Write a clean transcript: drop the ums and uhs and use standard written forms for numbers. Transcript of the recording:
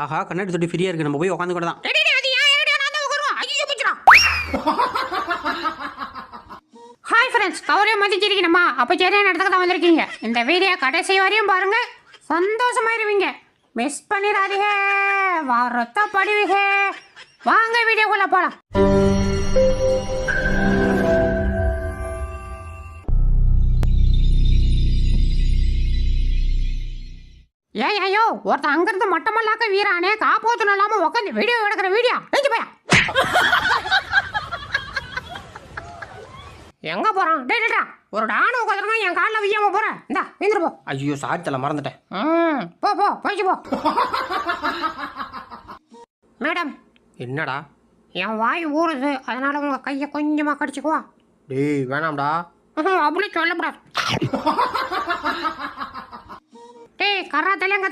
ஆஹா கண்ணாடி தொட்டி ஃப்ரீயாக இருக்குது, நம்ம போய் உட்காந்து கூட தான். ஹாய் ஃப்ரெண்ட்ஸ், கவரையும் மதிச்சிருக்கணுமா? அப்போ சரியான இடத்துக்கு தான் வந்திருக்கீங்க. இந்த வீடியோ கடைசி வரையும் பாருங்க, சந்தோஷமாயிருவீங்க. மிஸ் பண்ணிடாதீங்க, வருத்தப்படுவீங்க. வாங்க வீடியோக்குள்ள போலாம். ஏன் ஐயோ, ஒருத்தன் அங்கிருந்து மட்டமல்லாக்க வீரானே காப்போத்து இல்லாம உட்காந்து வீடியோ எடுக்கிற வீடியோ நெஞ்சு போயா. எங்க போறான்? டேடா ஒரு டானு உட்காந்துருக்கான், என் காலில் வையாம போறேன். இந்தா வீந்துரு போ. ஐயோ சாட்சியில் மறந்துட்டேன். போ போ போயிச்சு போ. மேடம். என்னடா? என் வாய் ஊறுது, அதனால உங்க கையை கொஞ்சமா கடிச்சுக்குவா. டேய் வேணாம்டா. அப்படி சொல்லக்கூடாது. டேய் கராத்தெல்லாம்